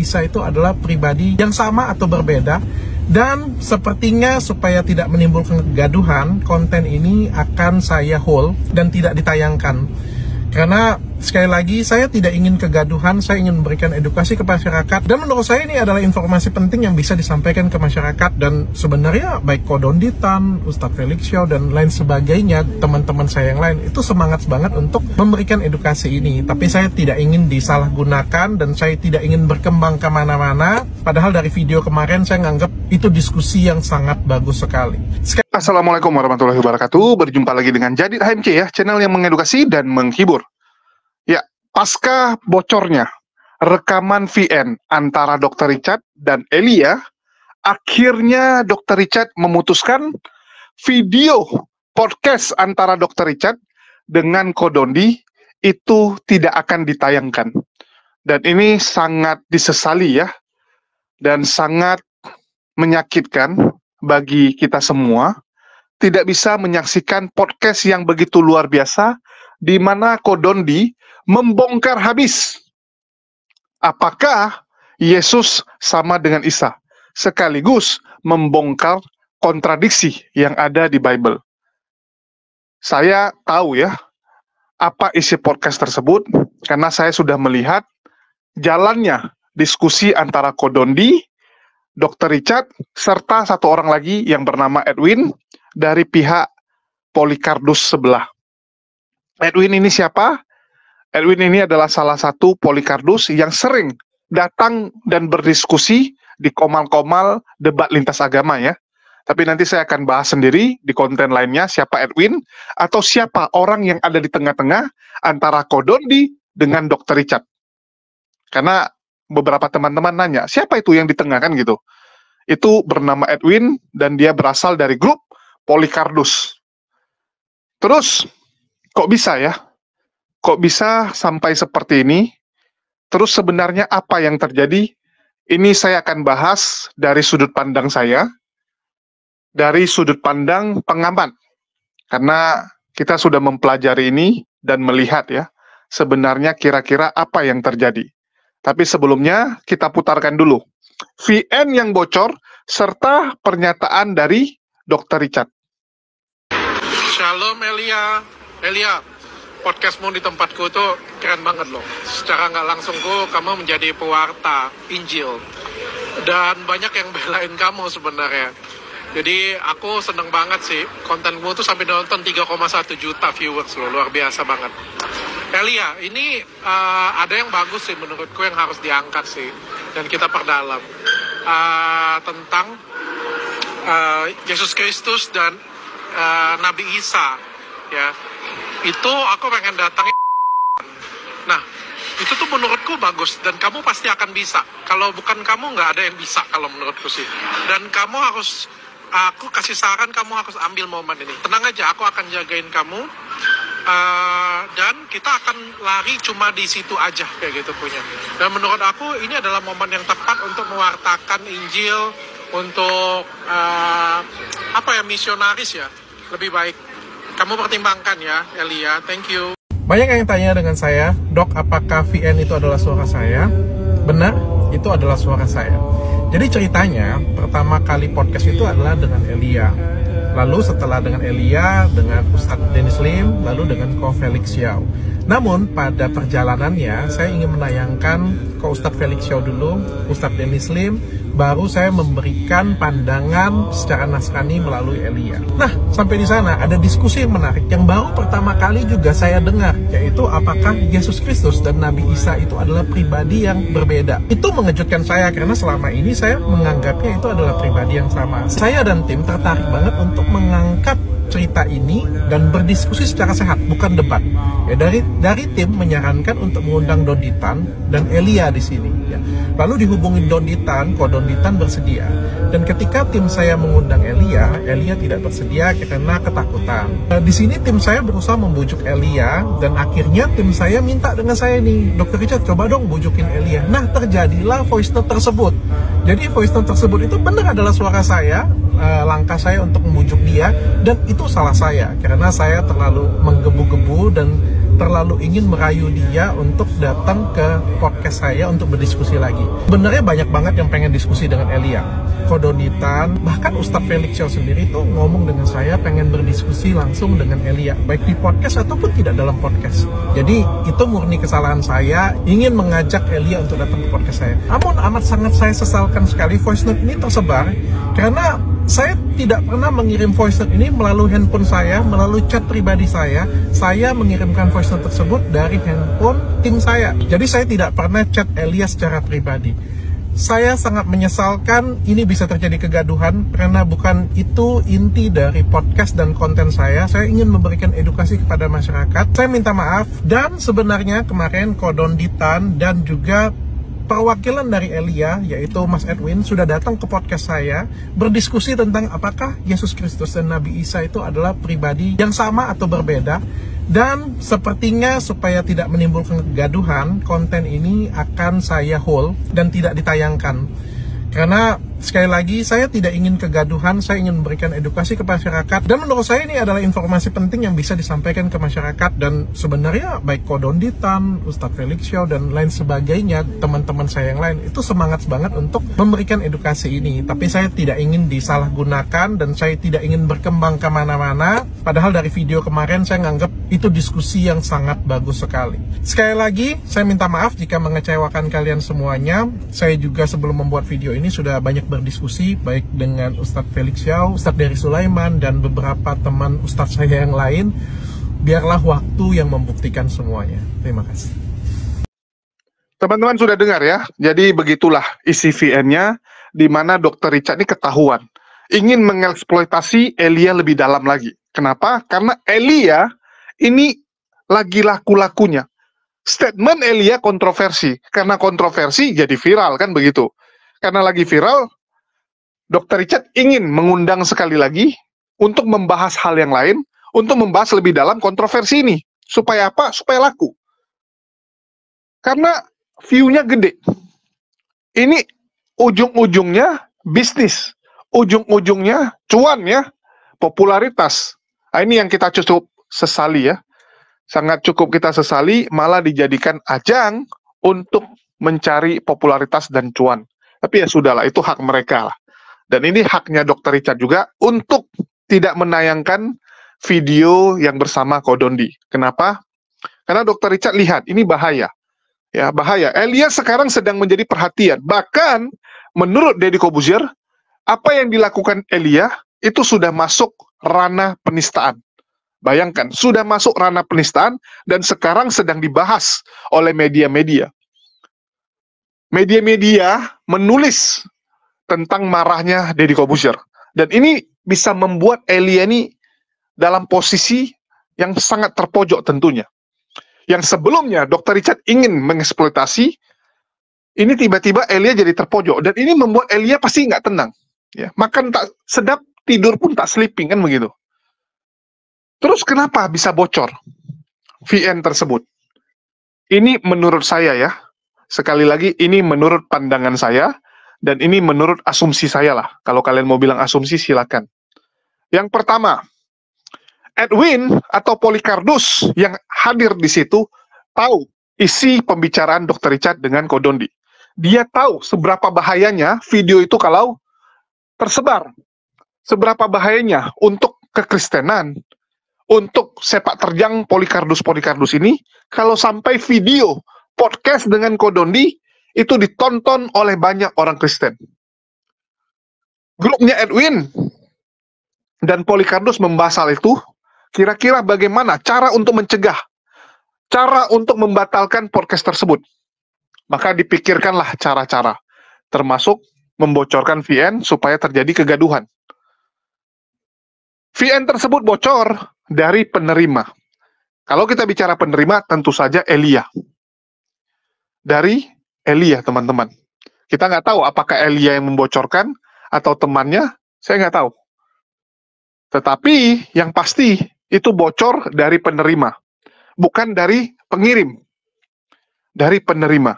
Isa itu adalah pribadi yang sama atau berbeda. Dan sepertinya supaya tidak menimbulkan kegaduhan, konten ini akan saya hold dan tidak ditayangkan. Karena sekali lagi saya tidak ingin kegaduhan, saya ingin memberikan edukasi ke masyarakat. Dan menurut saya ini adalah informasi penting yang bisa disampaikan ke masyarakat. Dan sebenarnya baik Kodonditan, Ustadz Felix Xiao, dan lain sebagainya, teman-teman saya yang lain, itu semangat banget untuk memberikan edukasi ini. Tapi saya tidak ingin disalahgunakan dan saya tidak ingin berkembang kemana-mana. Padahal dari video kemarin saya nganggap itu diskusi yang sangat bagus sekali. Assalamualaikum warahmatullahi wabarakatuh. Berjumpa lagi dengan Jadid HMC ya, channel yang mengedukasi dan menghibur. Ya, pasca bocornya rekaman VN antara Dr. Richard dan Elia, akhirnya Dr. Richard memutuskan video podcast antara Dr. Richard dengan Kodondi itu tidak akan ditayangkan. Dan ini sangat disesali ya, dan sangat menyakitkan bagi kita semua, tidak bisa menyaksikan podcast yang begitu luar biasa, di mana Kodondi membongkar habis apakah Yesus sama dengan Isa, sekaligus membongkar kontradiksi yang ada di Bible. Saya tahu ya, apa isi podcast tersebut, karena saya sudah melihat jalannya diskusi antara Kodondi, Dr. Richard, serta satu orang lagi yang bernama Edwin dari pihak Polycarpus sebelah. Edwin ini siapa? Edwin ini adalah salah satu Polycarpus yang sering datang dan berdiskusi di komal-komal debat lintas agama ya. Tapi nanti saya akan bahas sendiri di konten lainnya siapa Edwin atau siapa orang yang ada di tengah-tengah antara Kodondi dengan Dr. Richard. Karena beberapa teman-teman nanya, siapa itu yang di tengah kan gitu. Itu bernama Edwin dan dia berasal dari grup Polycarpus. Terus, kok bisa ya? Kok bisa sampai seperti ini? Terus sebenarnya apa yang terjadi? Ini saya akan bahas dari sudut pandang saya, dari sudut pandang pengamat. Karena kita sudah mempelajari ini dan melihat ya, sebenarnya kira-kira apa yang terjadi. Tapi sebelumnya kita putarkan dulu VN yang bocor serta pernyataan dari Dr. Richard. Shalom Elia. Elia, podcastmu di tempatku tuh keren banget loh. Secara nggak langsung kamu menjadi pewarta Injil. Dan banyak yang belain kamu sebenarnya. Jadi aku seneng banget sih. Kontenmu tuh sampai nonton 3,1 juta viewers loh. Luar biasa banget. Elia, ini ada yang bagus sih menurutku yang harus diangkat sih. Dan kita perdalam. Tentang Yesus Kristus dan Nabi Isa. Ya, itu aku pengen datangin. Nah, itu tuh menurutku bagus. Dan kamu pasti akan bisa. Kalau bukan kamu, nggak ada yang bisa kalau menurutku sih. Dan kamu harus, aku kasih saran, kamu harus ambil momen ini. Tenang aja, aku akan jagain kamu. Dan kita akan lari cuma di situ aja kayak gitu punya. Dan menurut aku ini adalah momen yang tepat untuk mewartakan Injil, untuk misionaris ya, lebih baik. Kamu pertimbangkan ya, Elia. Thank you. Banyak yang tanya dengan saya, Dok, apakah VN itu adalah suara saya? Benar, itu adalah suara saya. Jadi ceritanya, pertama kali podcast itu adalah dengan Elia. Lalu setelah dengan Elia, dengan Ustadz Dennis Lim, lalu dengan Ko Felix Xiao. Namun pada perjalanannya, saya ingin menayangkan Ko Ustadz Felix Xiao dulu, Ustadz Dennis Lim, baru saya memberikan pandangan secara nasrani melalui Elia. Nah, sampai di sana ada diskusi yang menarik yang baru pertama kali juga saya dengar, yaitu apakah Yesus Kristus dan Nabi Isa itu adalah pribadi yang berbeda. Itu mengejutkan saya karena selama ini saya menganggapnya itu adalah pribadi yang sama. Saya dan tim tertarik banget untuk mengangkat cerita ini dan berdiskusi secara sehat, bukan debat. Ya, dari tim menyarankan untuk mengundang Donditan dan Elia di sini. Ya. Lalu dihubungi Donditan, Kodonditan bersedia. Dan ketika tim saya mengundang Elia tidak bersedia karena ketakutan. Di sini tim saya berusaha membujuk Elia dan akhirnya tim saya minta dengan saya nih, Dr. Richard coba dong bujukin Elia. Nah, terjadilah voice note tersebut. Jadi voice note tersebut itu benar adalah suara saya. Langkah saya untuk membujuk dia, dan itu salah saya karena saya terlalu menggebu-gebu dan terlalu ingin merayu dia untuk datang ke podcast saya untuk berdiskusi lagi. Sebenarnya banyak banget yang pengen diskusi dengan Elia. Kodonitan, bahkan Ustadz Felix Xiao sendiri tuh ngomong dengan saya pengen berdiskusi langsung dengan Elia, baik di podcast ataupun tidak dalam podcast. Jadi itu murni kesalahan saya, ingin mengajak Elia untuk datang ke podcast saya. Namun amat sangat saya sesalkan sekali voice note ini tersebar karena saya tidak pernah mengirim voice note ini melalui handphone saya, melalui chat pribadi saya mengirimkan voice note tersebut dari handphone tim saya. Jadi saya tidak pernah chat Elia secara pribadi. Saya sangat menyesalkan ini bisa terjadi kegaduhan karena bukan itu inti dari podcast dan konten saya. Saya ingin memberikan edukasi kepada masyarakat. Saya minta maaf, dan sebenarnya kemarin Kodonditan dan juga perwakilan dari Elia, yaitu Mas Edwin, sudah datang ke podcast saya berdiskusi tentang apakah Yesus Kristus dan Nabi Isa itu adalah pribadi yang sama atau berbeda. Dan sepertinya supaya tidak menimbulkan kegaduhan, konten ini akan saya hold dan tidak ditayangkan. Karena sekali lagi saya tidak ingin kegaduhan, saya ingin memberikan edukasi ke masyarakat. Dan menurut saya ini adalah informasi penting yang bisa disampaikan ke masyarakat. Dan sebenarnya baik Kodonditan, Ustadz Felix Xiao, dan lain sebagainya, teman-teman saya yang lain, itu semangat banget untuk memberikan edukasi ini. Tapi saya tidak ingin disalahgunakan dan saya tidak ingin berkembang kemana-mana. Padahal dari video kemarin saya nganggap itu diskusi yang sangat bagus sekali. Sekali lagi, saya minta maaf jika mengecewakan kalian semuanya. Saya juga sebelum membuat video ini sudah banyak berdiskusi, baik dengan Ustadz Felix Xiao, Ustadz Dery Sulaiman, dan beberapa teman Ustadz saya yang lain. Biarlah waktu yang membuktikan semuanya. Terima kasih. Teman-teman sudah dengar ya, jadi begitulah isi VN-nya, di mana Dr. Richard ini ketahuan ingin mengeksploitasi Elia lebih dalam lagi. Kenapa? Karena Elia ini lagi laku-lakunya. Statement Elia kontroversi, karena kontroversi jadi viral, kan begitu. Karena lagi viral, Dr. Richard ingin mengundang sekali lagi untuk membahas hal yang lain, untuk membahas lebih dalam kontroversi ini. Supaya apa? Supaya laku. Karena view-nya gede. Ini ujung-ujungnya bisnis. Ujung-ujungnya cuan ya, popularitas. Nah, ini yang kita cukup sesali ya. Sangat cukup kita sesali, malah dijadikan ajang untuk mencari popularitas dan cuan. Tapi ya sudahlah, itu hak mereka lah. Dan ini haknya Dr. Richard juga untuk tidak menayangkan video yang bersama Kodondi. Kenapa? Karena Dr. Richard lihat, ini bahaya. Ya, bahaya. Elia sekarang sedang menjadi perhatian. Bahkan, menurut Deddy Corbuzier, apa yang dilakukan Elia itu sudah masuk ranah penistaan. Bayangkan, sudah masuk ranah penistaan dan sekarang sedang dibahas oleh media-media. Media-media menulis tentang marahnya Deddy Corbuzier. Dan ini bisa membuat Elia ini dalam posisi yang sangat terpojok tentunya. Yang sebelumnya Dr. Richard ingin mengeksploitasi, ini tiba-tiba Elia jadi terpojok. Dan ini membuat Elia pasti nggak tenang. Ya, makan tak sedap, tidur pun tak sleeping, kan begitu. Terus kenapa bisa bocor VN tersebut? Ini menurut saya ya, sekali lagi ini menurut pandangan saya, dan ini menurut asumsi saya lah. Kalau kalian mau bilang asumsi silakan. Yang pertama, Edwin atau Polycarpus yang hadir di situ tahu isi pembicaraan Dr. Richard dengan Kodondi. Dia tahu seberapa bahayanya video itu kalau tersebar. Seberapa bahayanya untuk kekristenan, untuk sepak terjang Polycarpus ini, kalau sampai video podcast dengan Kodondi itu ditonton oleh banyak orang Kristen. Grupnya Edwin dan Polycarpus membahas hal itu, kira-kira bagaimana cara untuk mencegah, cara untuk membatalkan podcast tersebut. Maka dipikirkanlah cara-cara, termasuk membocorkan VN supaya terjadi kegaduhan. VN tersebut bocor dari penerima. Kalau kita bicara penerima, tentu saja Elia. Dari Elia, teman-teman. Kita nggak tahu apakah Elia yang membocorkan atau temannya, saya nggak tahu. Tetapi yang pasti itu bocor dari penerima, bukan dari pengirim, dari penerima.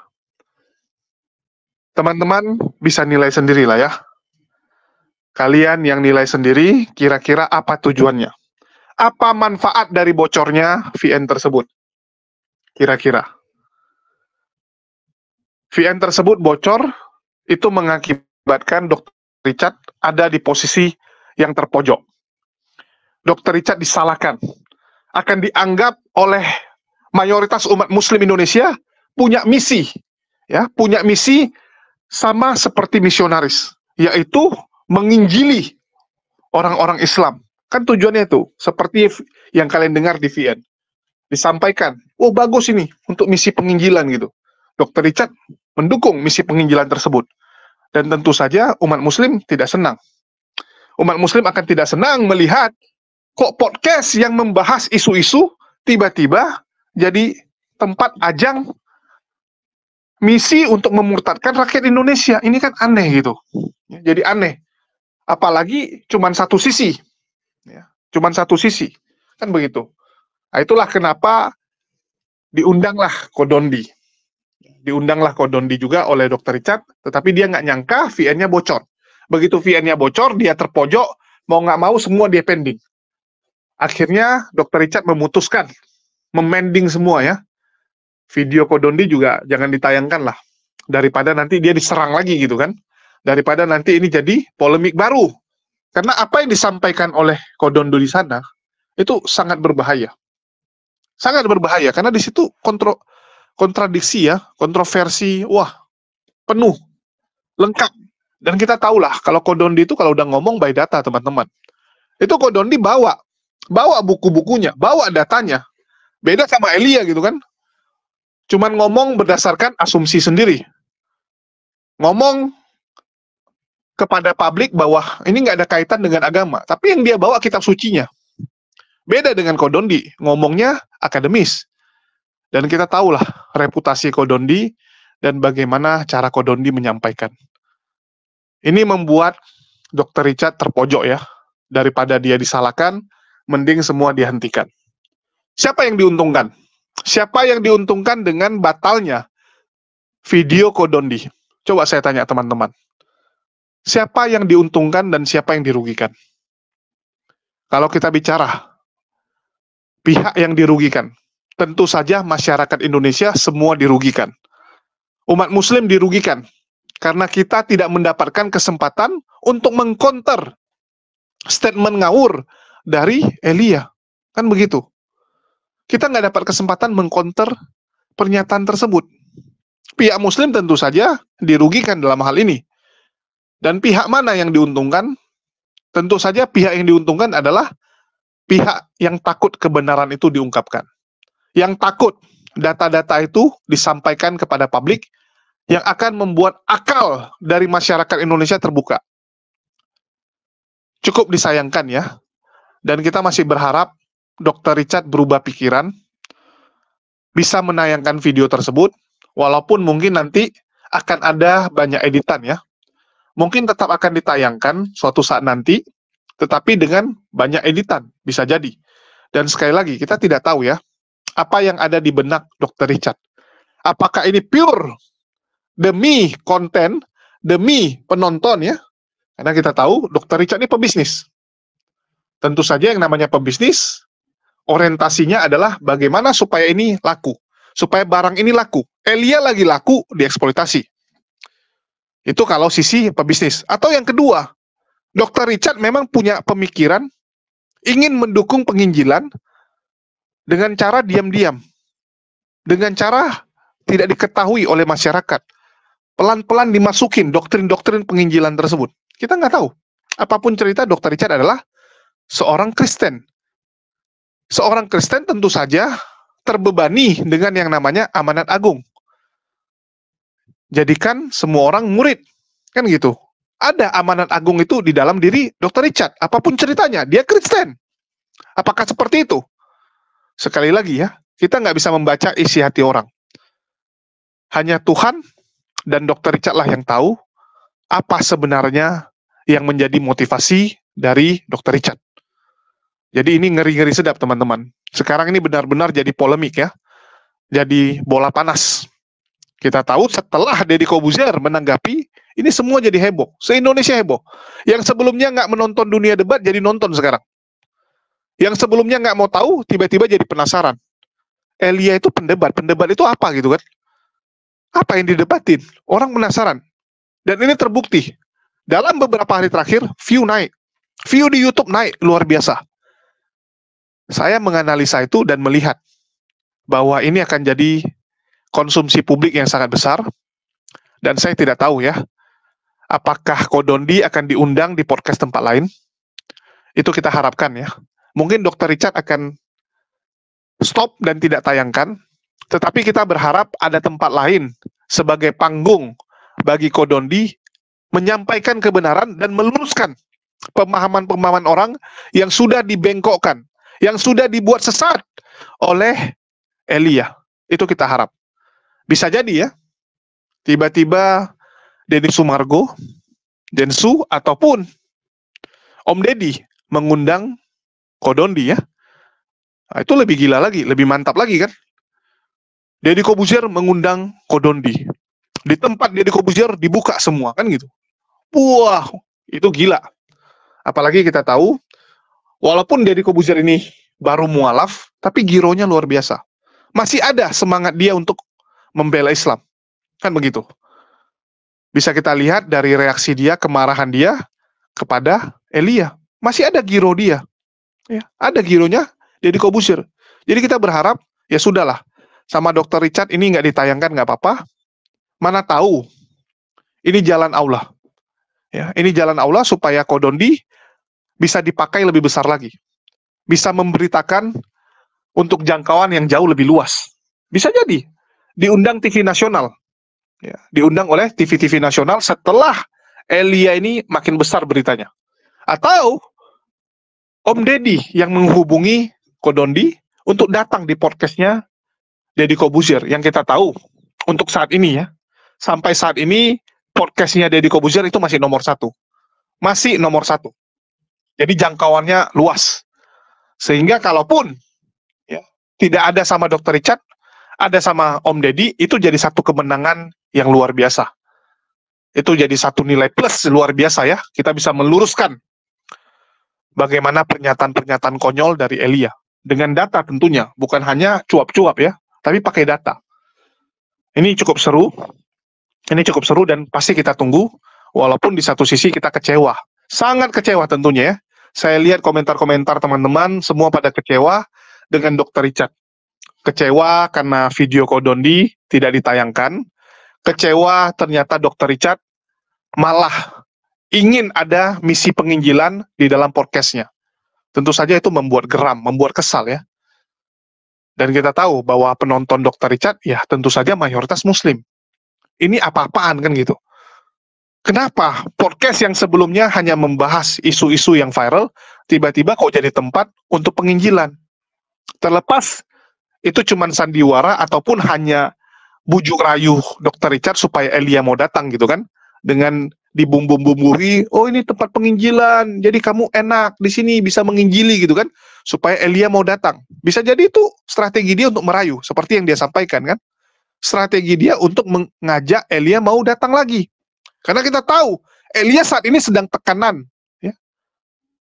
Teman-teman bisa nilai sendiri lah ya. Kalian yang nilai sendiri, kira-kira apa tujuannya? Apa manfaat dari bocornya VN tersebut? kira-kira? VN tersebut bocor, itu mengakibatkan Dr. Richard ada di posisi yang terpojok. Dr. Richard disalahkan, akan dianggap oleh mayoritas umat Muslim Indonesia punya misi, ya, punya misi sama seperti misionaris, yaitu menginjili orang-orang Islam. Kan tujuannya itu, seperti yang kalian dengar di VN. Disampaikan, oh bagus ini untuk misi penginjilan gitu. Dr. Richard mendukung misi penginjilan tersebut. Dan tentu saja umat Muslim tidak senang. Umat Muslim akan tidak senang melihat kok podcast yang membahas isu-isu tiba-tiba jadi tempat ajang misi untuk memurtadkan rakyat Indonesia. Ini kan aneh gitu. Jadi aneh. Apalagi cuman satu sisi. Ya, cuman satu sisi. Kan begitu. Nah, itulah kenapa diundanglah Kodondi. Diundanglah Kodondi juga oleh Dr. Richard, tetapi dia nggak nyangka VN-nya bocor. Begitu VN-nya bocor, dia terpojok, mau nggak mau semua dia pending. Akhirnya Dr. Richard memutuskan memending semua ya. Video Kodondi juga jangan ditayangkan lah. Daripada nanti dia diserang lagi gitu kan. Daripada nanti ini jadi polemik baru. Karena apa yang disampaikan oleh Kodondi di sana, itu sangat berbahaya. Sangat berbahaya, karena di situ kontradiksi ya, kontroversi, wah, penuh, lengkap. Dan kita tahulah, kalau Kodondi itu kalau udah ngomong by data, teman-teman. Itu Kodondi bawa buku-bukunya, bawa datanya. Beda sama Elia gitu kan. Cuman ngomong berdasarkan asumsi sendiri. Ngomong kepada publik bahwa ini nggak ada kaitan dengan agama. Tapi yang dia bawa kitab sucinya. Beda dengan Kodondi, ngomongnya akademis. Dan kita tahulah reputasi Kodondi dan bagaimana cara Kodondi menyampaikan. Ini membuat Dr. Richard terpojok ya. Daripada dia disalahkan, mending semua dihentikan. Siapa yang diuntungkan? Siapa yang diuntungkan dengan batalnya video Kodondi? Coba saya tanya teman-teman. Siapa yang diuntungkan dan siapa yang dirugikan? Kalau kita bicara pihak yang dirugikan, tentu saja masyarakat Indonesia semua dirugikan. Umat Muslim dirugikan karena kita tidak mendapatkan kesempatan untuk mengcounter statement ngawur dari Elia. Kan begitu. Kita nggak dapat kesempatan mengcounter pernyataan tersebut. Pihak Muslim tentu saja dirugikan dalam hal ini. Dan pihak mana yang diuntungkan? Tentu saja pihak yang diuntungkan adalah pihak yang takut kebenaran itu diungkapkan. Yang takut data-data itu disampaikan kepada publik yang akan membuat akal dari masyarakat Indonesia terbuka. Cukup disayangkan ya. Dan kita masih berharap Dr. Richard berubah pikiran, bisa menayangkan video tersebut, walaupun mungkin nanti akan ada banyak editan ya. Mungkin tetap akan ditayangkan suatu saat nanti, tetapi dengan banyak editan, bisa jadi. Dan sekali lagi, kita tidak tahu ya, apa yang ada di benak Dr. Richard. Apakah ini pure demi konten, demi penonton ya? Karena kita tahu Dr. Richard ini pebisnis. Tentu saja yang namanya pebisnis, orientasinya adalah bagaimana supaya ini laku. Supaya barang ini laku. Elia lagi laku, dieksploitasi. Itu kalau sisi pebisnis. Atau yang kedua, Dr. Richard memang punya pemikiran ingin mendukung penginjilan dengan cara diam-diam. Dengan cara tidak diketahui oleh masyarakat. Pelan-pelan dimasukin doktrin-doktrin penginjilan tersebut. Kita nggak tahu. Apapun cerita, Dr. Richard adalah seorang Kristen. Seorang Kristen tentu saja terbebani dengan yang namanya amanat agung. Jadikan semua orang murid. Kan gitu. Ada amanat agung itu di dalam diri Dr. Richard. Apapun ceritanya, dia Kristen. Apakah seperti itu? Sekali lagi ya, kita nggak bisa membaca isi hati orang. Hanya Tuhan dan Dr. Richard lah yang tahu apa sebenarnya yang menjadi motivasi dari Dr. Richard. Jadi ini ngeri-ngeri sedap teman-teman. Sekarang ini benar-benar jadi polemik ya. Jadi bola panas. Kita tahu setelah Deddy Corbuzier menanggapi, ini semua jadi heboh. Se-Indonesia heboh. Yang sebelumnya nggak menonton dunia debat, jadi nonton sekarang. Yang sebelumnya nggak mau tahu, tiba-tiba jadi penasaran. Elia itu pendebat. Pendebat itu apa gitu kan? Apa yang didebatin? Orang penasaran. Dan ini terbukti. Dalam beberapa hari terakhir, view naik. View di YouTube naik, luar biasa. Saya menganalisa itu dan melihat bahwa ini akan jadi konsumsi publik yang sangat besar. Dan saya tidak tahu ya, apakah Kodondi akan diundang di podcast tempat lain. Itu kita harapkan ya. Mungkin Dr. Richard akan stop dan tidak tayangkan, tetapi kita berharap ada tempat lain sebagai panggung bagi Kodondi menyampaikan kebenaran dan meluruskan pemahaman-pemahaman orang yang sudah dibengkokkan, yang sudah dibuat sesat oleh Elia. Itu kita harap. Bisa jadi ya, tiba-tiba Deddy Sumargo, Densu, ataupun Om Deddy mengundang Kodondi ya. Nah, itu lebih gila lagi, lebih mantap lagi kan. Deddy Corbuzier mengundang Kodondi. Di tempat Deddy Corbuzier dibuka semua kan gitu. Wah, itu gila. Apalagi kita tahu, walaupun Deddy Corbuzier ini baru mualaf, tapi gironya luar biasa. Masih ada semangat dia untuk membela Islam. Kan begitu. Bisa kita lihat dari reaksi dia, kemarahan dia kepada Elia. Masih ada giro dia. Ya, ada gironya Deddy Corbuzier. Jadi kita berharap, ya sudahlah, sama Dr. Richard ini nggak ditayangkan nggak apa-apa. Mana tahu, ini jalan Allah. Ya, ini jalan Allah supaya Kodondi bisa dipakai lebih besar lagi. Bisa memberitakan untuk jangkauan yang jauh lebih luas. Bisa jadi, diundang TV nasional. Ya, diundang oleh TV-TV nasional setelah Elia ini makin besar beritanya. Atau Om Deddy yang menghubungi Kodondi untuk datang di podcastnya Deddy Corbuzier, yang kita tahu untuk saat ini ya, sampai saat ini podcastnya Deddy Corbuzier itu masih nomor 1. Masih nomor 1. Jadi jangkauannya luas. Sehingga kalaupun ya, tidak ada sama Dr. Richard, ada sama Om Deddy, itu jadi satu kemenangan yang luar biasa. Itu jadi satu nilai plus luar biasa ya. Kita bisa meluruskan bagaimana pernyataan-pernyataan konyol dari Elia. Dengan data tentunya, bukan hanya cuap-cuap ya, tapi pakai data. Ini cukup seru. Ini cukup seru dan pasti kita tunggu, walaupun di satu sisi kita kecewa. Sangat kecewa tentunya ya. Saya lihat komentar-komentar teman-teman, semua pada kecewa dengan Dr. Richard. Kecewa karena video Kodondi tidak ditayangkan. Kecewa ternyata Dr. Richard malah ingin ada misi penginjilan di dalam podcastnya. Tentu saja itu membuat geram, membuat kesal ya. Dan kita tahu bahwa penonton Dr. Richard ya tentu saja mayoritas Muslim. Ini apa-apaan kan gitu. Kenapa podcast yang sebelumnya hanya membahas isu-isu yang viral, tiba-tiba kok jadi tempat untuk penginjilan? Terlepas itu cuma sandiwara ataupun hanya bujuk rayu Dr. Richard supaya Elia mau datang gitu kan. Dengan dibumbu-bumbui, oh ini tempat penginjilan, jadi kamu enak di sini bisa menginjili gitu kan, supaya Elia mau datang. Bisa jadi itu strategi dia untuk merayu, seperti yang dia sampaikan kan. Strategi dia untuk mengajak Elia mau datang lagi. Karena kita tahu, Elia saat ini sedang tekanan. Ya.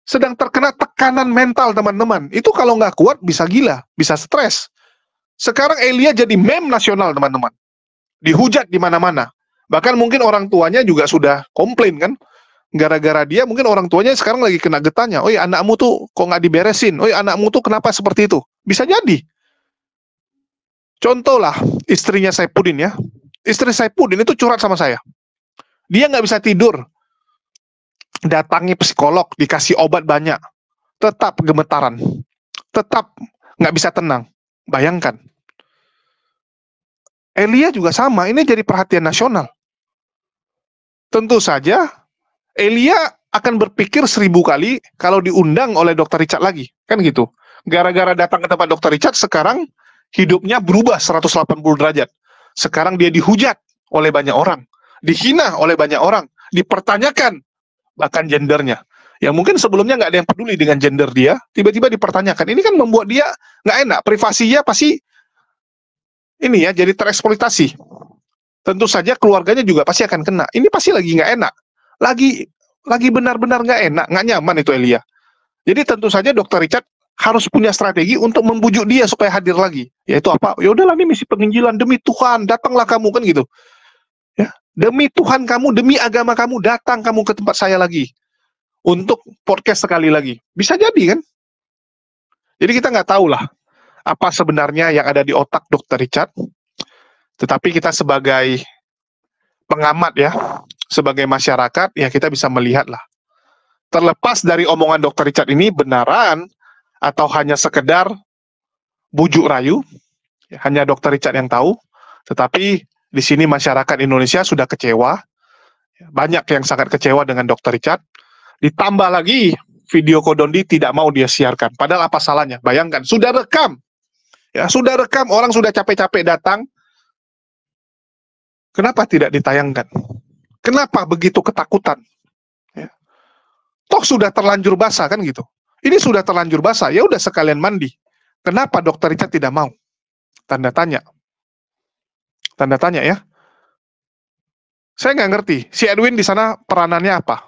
Sedang terkena tekanan mental teman-teman. Itu kalau nggak kuat bisa gila, bisa stres. Sekarang Elia jadi meme nasional teman-teman. Dihujat di mana-mana. Bahkan mungkin orang tuanya juga sudah komplain kan. Gara-gara dia mungkin orang tuanya sekarang lagi kena getahnya. Oh ya anakmu tuh kok nggak diberesin. Oh ya anakmu tuh kenapa seperti itu. Bisa jadi. Contoh lah istrinya Saipudin ya. Istri Saipudin itu curhat sama saya. Dia nggak bisa tidur. Datangi psikolog, dikasih obat banyak. Tetap gemetaran. Tetap nggak bisa tenang. Bayangkan. Elia juga sama, ini jadi perhatian nasional. Tentu saja, Elia akan berpikir 1000 kali kalau diundang oleh Dr. Richard lagi. Kan gitu. Gara-gara datang ke tempat Dr. Richard, sekarang hidupnya berubah 180 derajat. Sekarang dia dihujat oleh banyak orang. Dihina oleh banyak orang. Dipertanyakan bahkan gendernya. Yang mungkin sebelumnya nggak ada yang peduli dengan gender dia, tiba-tiba dipertanyakan. Ini kan membuat dia nggak enak. Privasinya pasti ini ya, jadi tereksploitasi. Tentu saja keluarganya juga pasti akan kena. Ini pasti lagi nggak enak. Lagi benar-benar nggak enak, nggak nyaman itu Elia. Jadi tentu saja Dr. Richard harus punya strategi untuk membujuk dia supaya hadir lagi. Yaitu apa? Ya udahlah, ini misi penginjilan, demi Tuhan, datanglah kamu, kan gitu. Ya, demi Tuhan kamu, demi agama kamu, datang kamu ke tempat saya lagi untuk podcast sekali lagi. Bisa jadi kan? Jadi kita nggak tahu lah apa sebenarnya yang ada di otak Dr. Richard. Tetapi kita sebagai pengamat ya, sebagai masyarakat, ya kita bisa melihat lah. Terlepas dari omongan Dr. Richard ini benaran atau hanya sekedar bujuk rayu, ya, hanya Dr. Richard yang tahu. Tetapi di sini masyarakat Indonesia sudah kecewa. Banyak yang sangat kecewa dengan Dr. Richard. Ditambah lagi video Kodondi tidak mau dia siarkan. Padahal apa salahnya? Bayangkan, sudah rekam. Ya, sudah rekam, orang sudah capek-capek datang. Kenapa tidak ditayangkan? Kenapa begitu ketakutan? Ya. Toh sudah terlanjur basah kan gitu. Ini sudah terlanjur basah, ya udah sekalian mandi. Kenapa Dr. Richard tidak mau? Tanda tanya. Tanda tanya ya. Saya nggak ngerti, si Edwin di sana peranannya apa?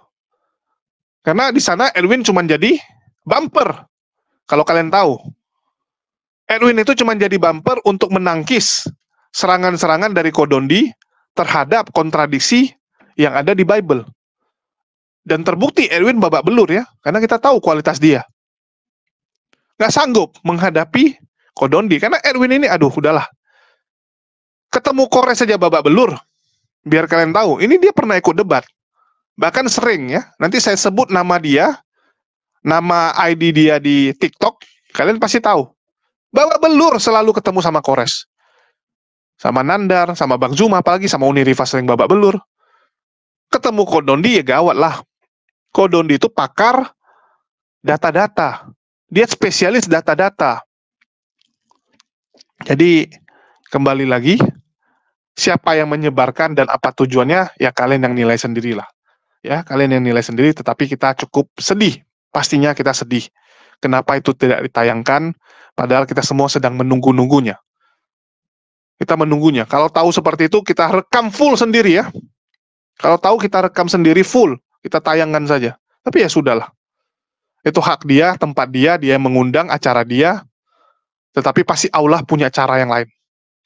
Karena di sana Edwin cuma jadi bumper. Kalau kalian tahu, Edwin itu cuma jadi bumper untuk menangkis serangan-serangan dari Kodondi terhadap kontradiksi yang ada di Bible. Dan terbukti Edwin babak belur ya, karena kita tahu kualitas dia. Nggak sanggup menghadapi Kodondi, karena Edwin ini, aduh udahlah. Ketemu Kores saja babak belur. Biar kalian tahu, ini dia pernah ikut debat. Bahkan sering ya, nanti saya sebut nama dia, nama ID dia di TikTok, kalian pasti tahu. Babak belur selalu ketemu sama Kores. Sama Nandar, sama Bang Zuma, apalagi sama Uni Riva sering babak belur. Ketemu Kodondi ya gawat lah. Kodondi itu pakar data-data. Dia spesialis data-data. Jadi, kembali lagi, siapa yang menyebarkan dan apa tujuannya, ya kalian yang nilai sendirilah. Ya, kalian yang nilai sendiri, tetapi kita cukup sedih. Pastinya kita sedih. Kenapa itu tidak ditayangkan, padahal kita semua sedang menunggu-nunggunya. Kita menunggunya. Kalau tahu seperti itu, kita rekam full sendiri ya. Kalau tahu kita rekam sendiri full, kita tayangkan saja. Tapi ya sudahlah. Itu hak dia, tempat dia, dia mengundang acara dia. Tetapi pasti Allah punya cara yang lain.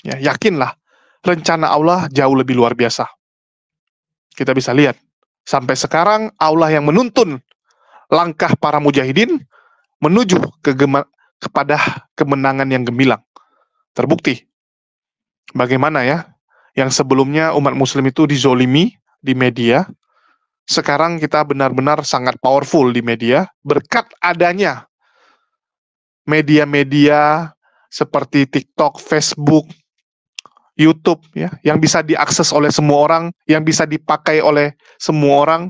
Ya, yakinlah, rencana Allah jauh lebih luar biasa. Kita bisa lihat. Sampai sekarang Allah yang menuntun langkah para mujahidin menuju kepada kemenangan yang gemilang. Terbukti. Bagaimana ya, yang sebelumnya umat muslim itu dizolimi di media, sekarang kita benar-benar sangat powerful di media, berkat adanya media-media seperti TikTok, Facebook, YouTube, ya, yang bisa diakses oleh semua orang, yang bisa dipakai oleh semua orang.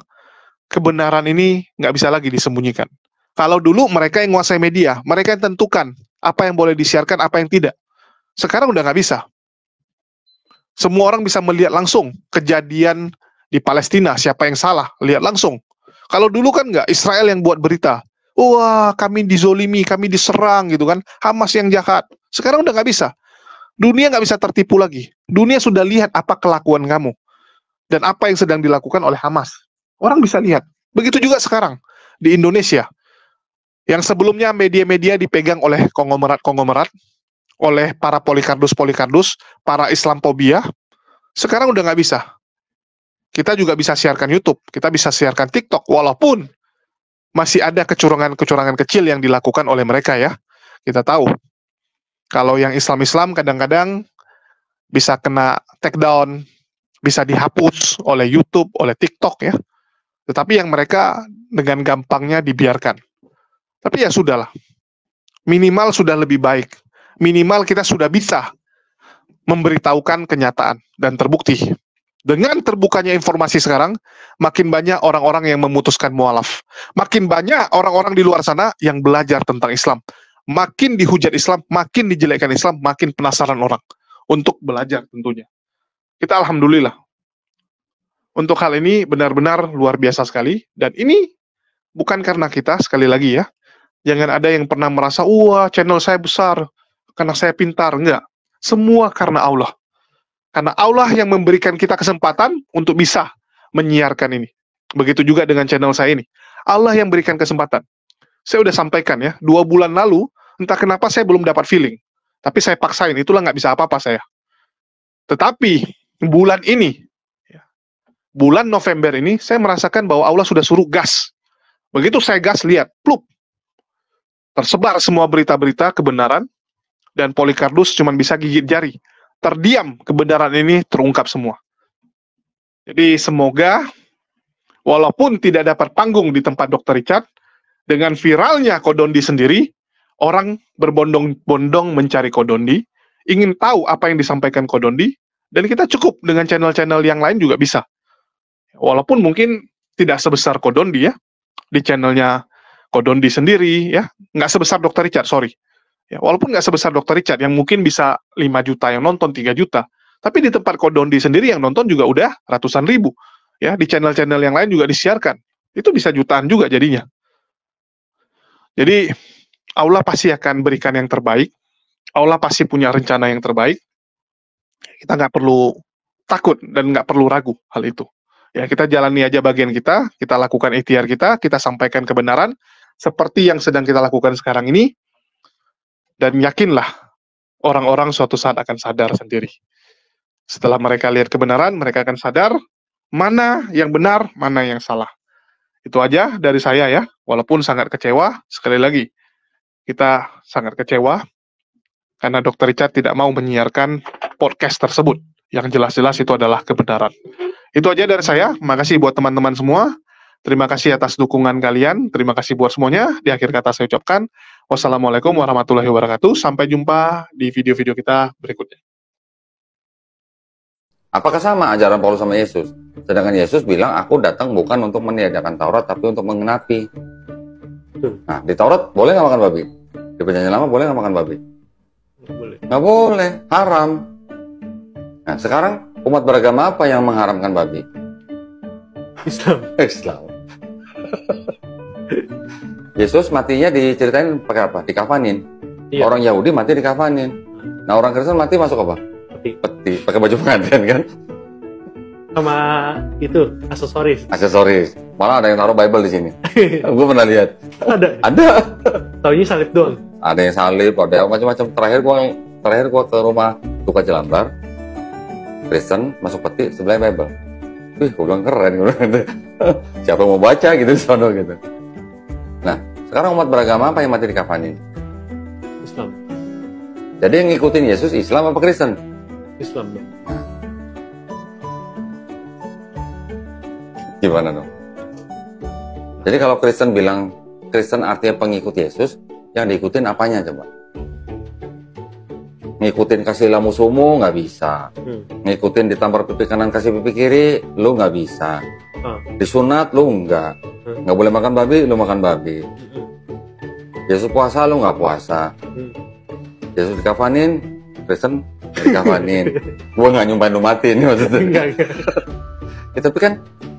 Kebenaran ini nggak bisa lagi disembunyikan. Kalau dulu mereka yang menguasai media, mereka yang tentukan apa yang boleh disiarkan, apa yang tidak. Sekarang udah nggak bisa. Semua orang bisa melihat langsung kejadian di Palestina, siapa yang salah, lihat langsung. Kalau dulu kan nggak, Israel yang buat berita. Wah, kami dizolimi, kami diserang gitu kan, Hamas yang jahat. Sekarang udah nggak bisa. Dunia nggak bisa tertipu lagi. Dunia sudah lihat apa kelakuan kamu. Dan apa yang sedang dilakukan oleh Hamas. Orang bisa lihat. Begitu juga sekarang di Indonesia. Yang sebelumnya media-media dipegang oleh konglomerat-konglomerat, oleh para polikardus, para Islamophobia, sekarang udah nggak bisa. Kita juga bisa siarkan YouTube, kita bisa siarkan TikTok, walaupun masih ada kecurangan-kecurangan kecil yang dilakukan oleh mereka ya. Kita tahu, kalau yang Islam-Islam kadang-kadang bisa kena take down, bisa dihapus oleh YouTube, oleh TikTok ya. Tetapi yang mereka dengan gampangnya dibiarkan. Tapi ya sudahlah, minimal sudah lebih baik. Minimal kita sudah bisa memberitahukan kenyataan dan terbukti. Dengan terbukanya informasi sekarang, makin banyak orang-orang yang memutuskan mualaf. Makin banyak orang-orang di luar sana yang belajar tentang Islam. Makin dihujat Islam, makin dijelekkan Islam, makin penasaran orang untuk belajar tentunya. Kita alhamdulillah. Untuk hal ini benar-benar luar biasa sekali. Dan ini bukan karena kita, sekali lagi ya. Jangan ada yang pernah merasa, wah channel saya besar, karena saya pintar. Enggak. Semua karena Allah. Karena Allah yang memberikan kita kesempatan untuk bisa menyiarkan ini. Begitu juga dengan channel saya ini. Allah yang berikan kesempatan. Saya udah sampaikan ya, 2 bulan lalu, entah kenapa saya belum dapat feeling. Tapi saya paksain, itulah nggak bisa apa-apa saya. Tetapi, bulan ini, bulan November ini, saya merasakan bahwa Allah sudah suruh gas. Begitu saya gas, lihat, plup. Tersebar semua berita-berita kebenaran, dan Polycarpus cuma bisa gigit jari. Terdiam, kebenaran ini terungkap semua. Jadi semoga, walaupun tidak dapat panggung di tempat Dr. Richard, dengan viralnya Kodondi sendiri, orang berbondong-bondong mencari Kodondi, ingin tahu apa yang disampaikan Kodondi, dan kita cukup dengan channel-channel yang lain juga bisa. Walaupun mungkin tidak sebesar Kodondi ya, di channelnya Kodondi sendiri ya, nggak sebesar Dr. Richard, sorry. Ya, walaupun nggak sebesar Dr. Richard, yang mungkin bisa 5 juta yang nonton, 3 juta. Tapi di tempat Kodondi sendiri yang nonton juga udah ratusan ribu. Ya, di channel-channel yang lain juga disiarkan. Itu bisa jutaan juga jadinya. Jadi, Allah pasti akan berikan yang terbaik. Allah pasti punya rencana yang terbaik. Kita nggak perlu takut dan nggak perlu ragu hal itu. Ya, kita jalani aja bagian kita lakukan ikhtiar kita sampaikan kebenaran, seperti yang sedang kita lakukan sekarang ini, dan yakinlah, orang-orang suatu saat akan sadar sendiri. Setelah mereka lihat kebenaran, mereka akan sadar, mana yang benar, mana yang salah. Itu aja dari saya ya, walaupun sangat kecewa, sekali lagi, kita sangat kecewa, karena Dr. Richard tidak mau menyiarkan podcast tersebut, yang jelas-jelas itu adalah kebenaran. Itu aja dari saya, makasih buat teman-teman semua, terima kasih atas dukungan kalian, terima kasih buat semuanya, di akhir kata saya ucapkan, wassalamualaikum warahmatullahi wabarakatuh, sampai jumpa di video-video kita berikutnya. Apakah sama ajaran Paulus sama Yesus? Sedangkan Yesus bilang, aku datang bukan untuk meniadakan Taurat, tapi untuk mengenapi. Nah, di Taurat boleh nggak makan babi? Di Perjanjian Lama boleh nggak makan babi? Nggak boleh. Nggak boleh, haram. Nah, sekarang umat beragama apa yang mengharamkan babi? Islam. Islam. Yesus matinya diceritain pakai apa? Dikafanin. Iya. Orang Yahudi mati dikafanin. Nah, orang Kristen mati masuk apa? Peti. Pakai baju pengantin kan? Sama itu aksesoris. Aksesoris. Malah ada yang taruh Bible di sini. Gue pernah lihat. Ada. Taunya salib doang. Ada yang salib, ada yang macam-macam. Terakhir gua ke rumah Duka Jelambar. Kristen masuk peti sebelah Bible. Wih, gue bilang keren. Siapa yang mau baca gitu di sana gitu. Nah, sekarang umat beragama apa yang mati dikafanin? Islam. Jadi yang ngikutin Yesus Islam apa Kristen? Islam dong. Gimana dong? Jadi kalau Kristen bilang Kristen artinya pengikut Yesus, yang diikutin apanya coba? Ngikutin kasihlah musuhmu nggak bisa. Ngikutin ditampar pipi kanan kasih pipi kiri, lu nggak bisa. Disunat lu nggak boleh makan babi, lu makan babi. Yesus puasa, lu nggak puasa. Yesus dikafanin, Kristen dikafanin. Gua nggak nyumpahin lu mati nih maksudnya. Enggak. Ya, tapi kan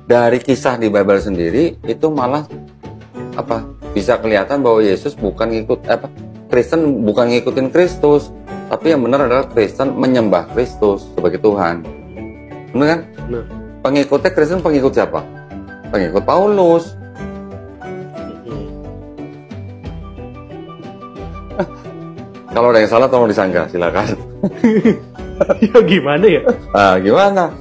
dari kisah di Bible sendiri itu malah apa? Bisa kelihatan bahwa Yesus bukan Kristen bukan ngikutin Kristus, tapi yang benar adalah Kristen menyembah Kristus sebagai Tuhan. Benar kan? Benar. Pengikutnya Kristen pengikut siapa? Pengikut Paulus. Kalau ada yang salah tolong disanggah, silakan. Ya gimana ya? Ah, gimana?